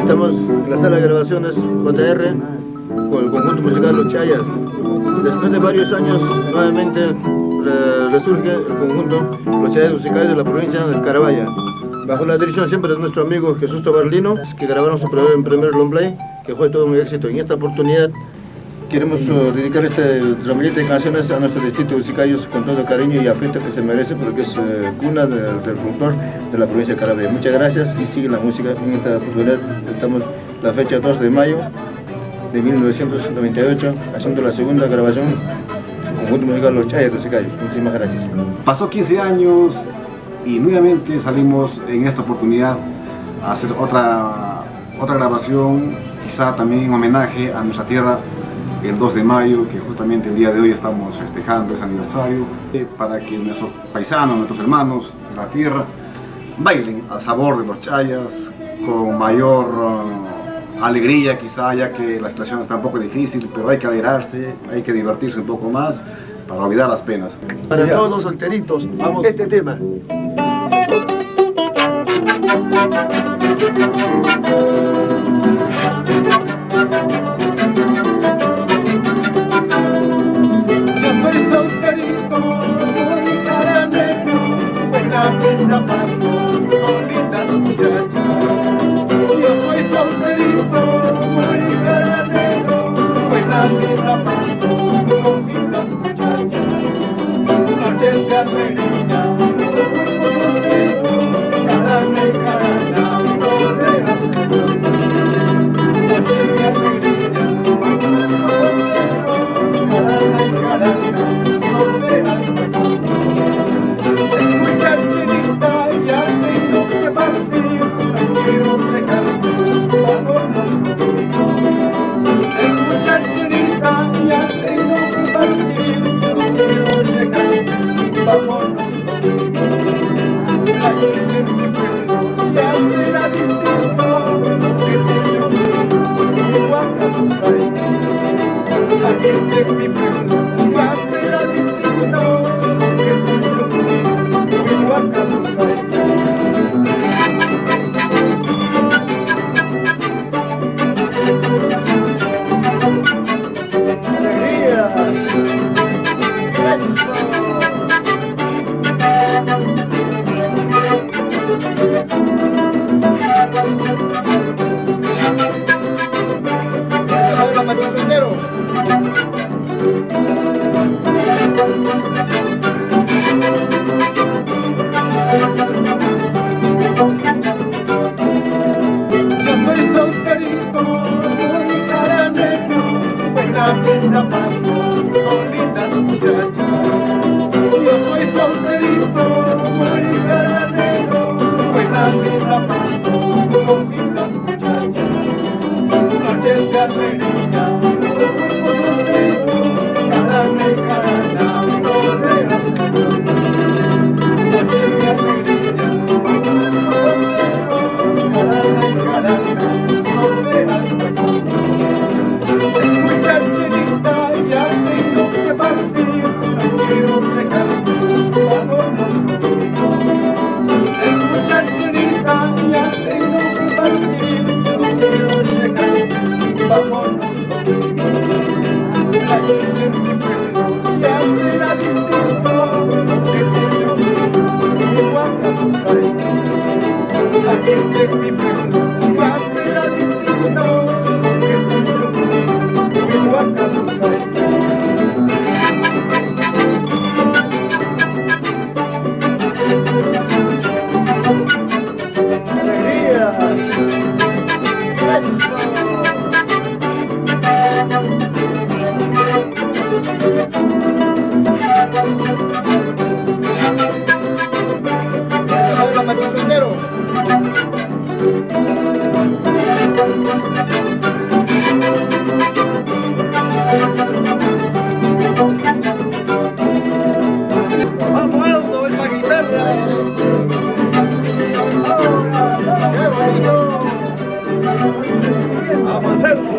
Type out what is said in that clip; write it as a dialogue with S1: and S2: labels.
S1: Estamos en la sala de grabaciones JR con el conjunto musical Los Chayas. Después de varios años, nuevamente resurge el conjunto Los Chayas musicales de la provincia del Carabaya, bajo la dirección siempre de nuestro amigo Jesús Tobarlino, que grabaron su primer long play, que fue todo un éxito. En esta oportunidad queremos dedicar este ramillete de canciones a nuestro distrito de Ucicayos con todo cariño y afecto que se merece, porque es cuna del folclor de la provincia de Carabaya. Muchas gracias y sigue la música. En esta oportunidad estamos la fecha 2 de mayo de 1998 haciendo la segunda grabación del conjunto musical Los Chayas de Ucicayos. Muchísimas gracias.
S2: Pasó 15 años y nuevamente salimos en esta oportunidad a hacer otra grabación, quizá también en homenaje a nuestra tierra, el 2 de mayo, que justamente el día de hoy estamos festejando ese aniversario, para que nuestros paisanos, nuestros hermanos de la tierra, bailen al sabor de los chayas, con mayor alegría quizá, ya que la situación está un poco difícil, pero hay que alegrarse, hay que divertirse un poco más para olvidar las penas.
S3: Para todos los solteritos, vamos este tema.
S4: Vida paso con lindas muchachas. Yo soy solterito, muy veranero. Buena vida paso con lindas muchachas. Noches de alegría, muy conocido. Charame, carana, no seas menor. Noches de alegría, muy conocido. Charame, carana, no seas menor. Muchachita, ya tengo que partir, no quiero dejarte, vámonos conmigo. Muchachita, ya tengo que partir, no quiero dejarte, vámonos conmigo. Aquí en mi pueblo ya será distinto, que yo vivo acá buscaré. Aquí en mi pueblo ya será distinto, que yo vivo acá buscaré. Vida paso con lindas muchachas. Yo soy solterito, muy veranero. Buena vida paso con lindas muchachas. Noches de alegría, muy conocido. Carane, carana, no seas menor. Noches de alegría, muy conocido. Carane, carana, no seas menor. Muchachita, ya tengo que partir, no quiero dejarte, vámonos conmigo. Muchachita, ya tengo que partir, no quiero dejarte, vámonos conmigo. Aquí en mi pueblo ya será distinto, que yo vivo acá buscaré. Aquí en mi pueblo ya será distinto, que yo vivo acá buscaré. Vamos Aldo, esa guitarra. ¡Qué bonito! Vamos a hacerlo.